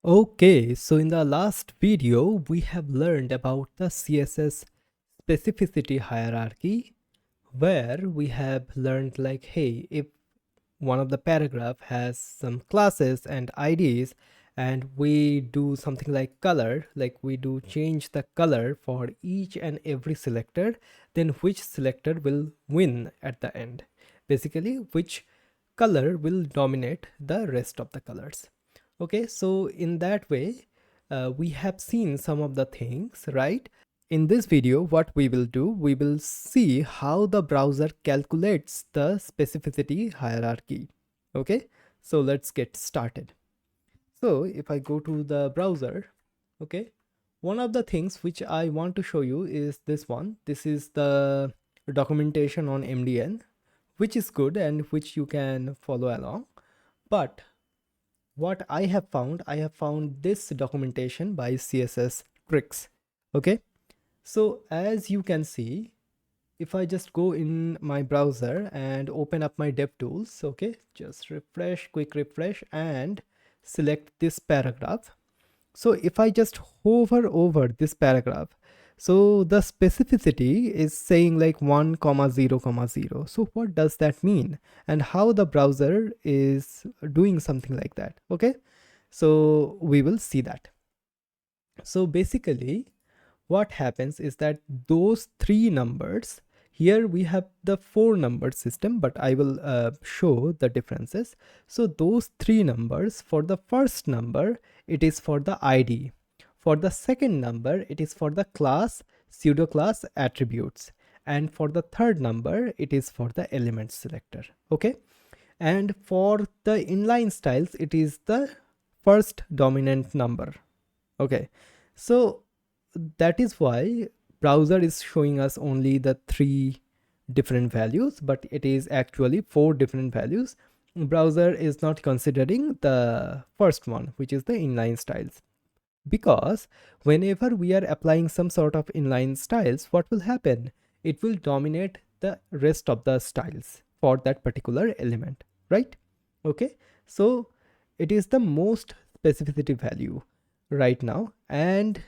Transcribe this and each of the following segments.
Okay, so in the last video, we have learned about the CSS specificity hierarchy, where we have learned like, hey, if one of the paragraph has some classes and IDs, and we do something like color, like we do change the color for each and every selector, then which selector will win at the end? Basically, which color will dominate the rest of the colors. Okay, so in that way, we have seen some of the things, right? In this video, what we will do, we will see how the browser calculates the specificity hierarchy. Okay, so let's get started. So if I go to the browser, okay, one of the things which I want to show you is this one. This is the documentation on MDN, which is good and which you can follow along. But what I have found this documentation by CSS Tricks. Okay, so as you can see, if I just go in my browser and open up my DevTools, okay, just refresh, quick refresh, and select this paragraph. So if I just hover over this paragraph, so the specificity is saying like 1 comma 0 comma 0. So what does that mean, and how the browser is doing something like that? Okay, so we will see that. So basically what happens is that those three numbers, here we have the 4-number system, but I will show the differences. So those three numbers, for the first number it is for the ID, for the second number it is for the class, pseudo class, attributes, and for the third number it is for the element selector. Okay, and for the inline styles it is the first dominant number. Okay, so that is why browser is showing us only the 3 different values, but it is actually 4 different values. Browser is not considering the first one, which is the inline styles, because whenever we are applying some sort of inline styles, what will happen? It will dominate the rest of the styles for that particular element, right? Okay, so it is the most specificity value right now, and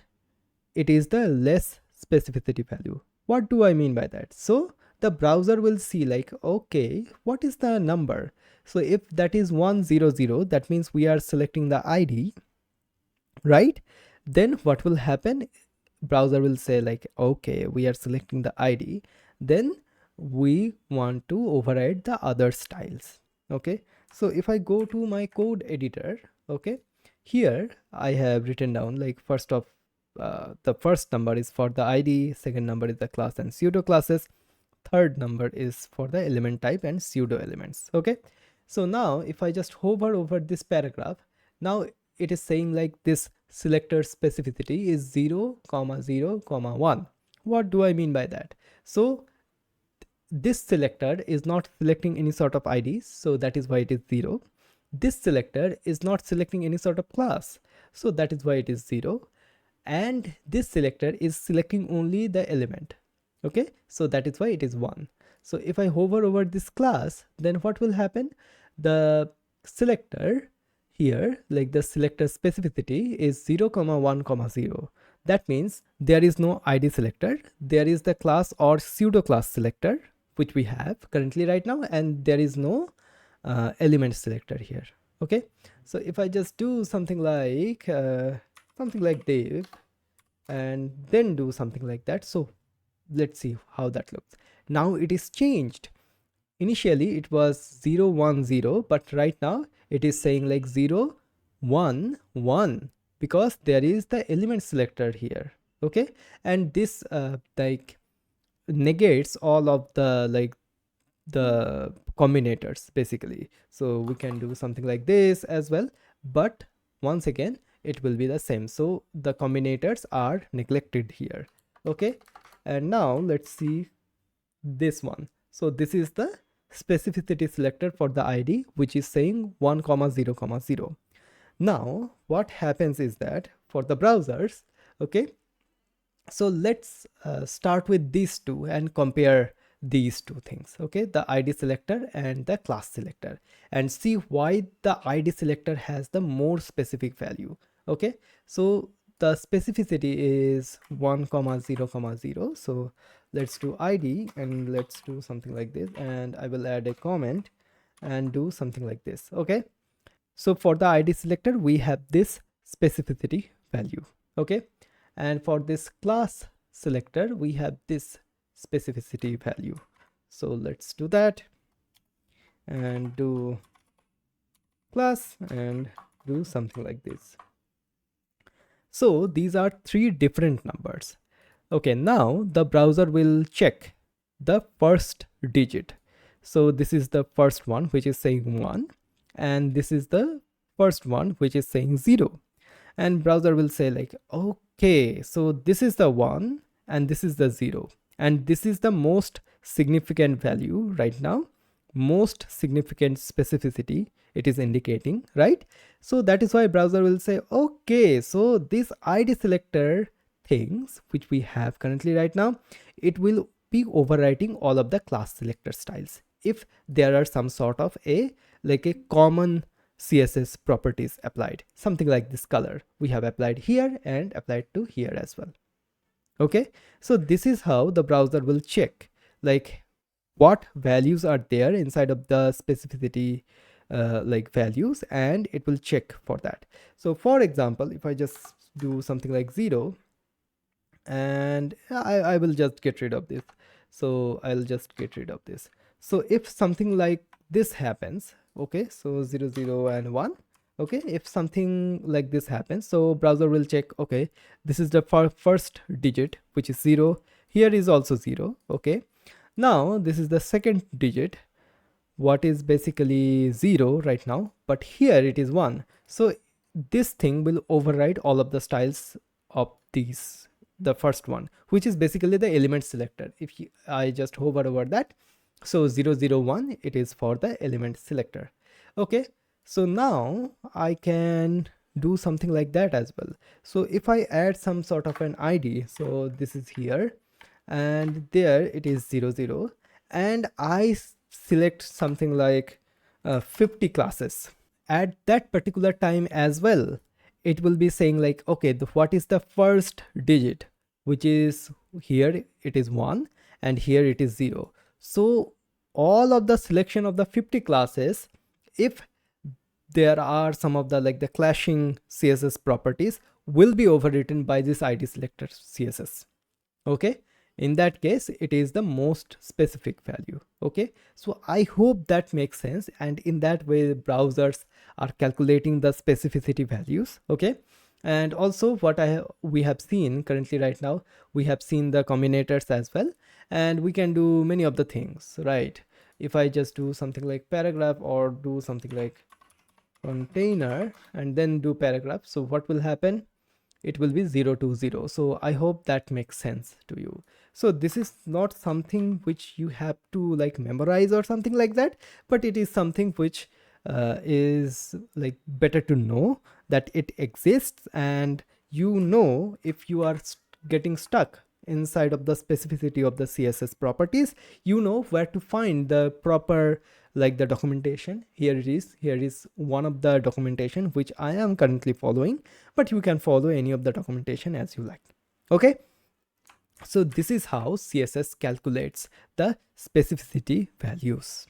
it is the less specificity value. What do I mean by that? So the browser will see like, okay, what is the number? So if that is 100, that means we are selecting the ID, right? Then what will happen? Browser will say like, okay, we are selecting the ID, then we want to override the other styles. Okay, so if I go to my code editor, okay, here I have written down like, first of the first number is for the ID, second number is the class and pseudo classes, third number is for the element type and pseudo elements. Okay, so now if I just hover over this paragraph, now it is saying like this selector specificity is 0 comma 0 comma 1. What do I mean by that? So this selector is not selecting any sort of IDs, so that is why it is 0. This selector is not selecting any sort of class, so that is why it is 0. And this selector is selecting only the element. Okay, so that is why it is 1. So if I hover over this class, then what will happen? The selector here, like the selector specificity, is 0 comma 1 comma 0. That means there is no ID selector, there is the class or pseudo class selector, which we have currently right now, and there is no element selector here. Okay, so if I just do something like div and then do something like that, so let's see how that looks. Now it is changed. Initially it was 0 1 0, but right now it is saying like 0 1 1, because there is the element selector here. Okay, and this like negates all of the like the combinators basically. So we can do something like this as well, but once again it will be the same. So the combinators are neglected here. Okay, and now let's see this one. So this is the specificity selector for the ID, which is saying 1 comma 0 comma 0. Now what happens is that for the browsers, okay, so let's start with these two and compare these two things. Okay, the ID selector and the class selector, and see why the ID selector has the more specific value. Okay, so the specificity is 1 comma 0 comma 0. So let's do id and let's do something like this, and I will add a comment and do something like this. Okay, so for the id selector we have this specificity value. Okay, and for this class selector we have this specificity value. So let's do that and do class and do something like this. So these are three different numbers. Okay, now the browser will check the first digit. So this is the first one which is saying 1, and this is the first one which is saying 0. And browser will say like, okay, so this is the 1 and this is the 0, and this is the most significant value right now, most significant specificity it is indicating, right? So that is why browser will say, okay, so this id selector things which we have currently right now, it will be overwriting all of the class selector styles if there are some sort of a like a common css properties applied, something like this color we have applied here and applied to here as well. Okay, so this is how the browser will check like what values are there inside of the specificity like values, and it will check for that. So for example, if I just do something like 0, and I will just get rid of this. So I'll just get rid of this. So if something like this happens, okay, so 0 0 and 1, okay, if something like this happens, so browser will check, okay, this is the first digit which is 0, here is also 0. Okay, now this is the second digit what is basically 0 right now, but here it is 1. So this thing will override all of the styles of these, the first one which is basically the element selector. If I just hover over that, so 001, it is for the element selector. Okay, so now I can do something like that as well. So if I add some sort of an id, so this is here and there it is 00, and I select something like 50 classes at that particular time as well, it will be saying like, okay, what is the first digit, which is here it is 1 and here it is 0. So all of the selection of the 50 classes, if there are some of the like the clashing css properties, will be overwritten by this id selector css. Okay, in that case it is the most specific value. Okay, so I hope that makes sense, and in that way browsers are calculating the specificity values. Okay, and also what we have seen currently right now, we have seen the combinators as well, and we can do many of the things, right? If I just do something like paragraph or do something like container and then do paragraph, so what will happen? It will be 0 to 0. So I hope that makes sense to you. So this is not something which you have to like memorize or something like that, but it is something which is like better to know that it exists, and you know, if you are getting stuck inside of the specificity of the css properties, you know where to find the proper like the documentation. Here is one of the documentation which I am currently following, but you can follow any of the documentation as you like. Okay, so this is how css calculates the specificity values.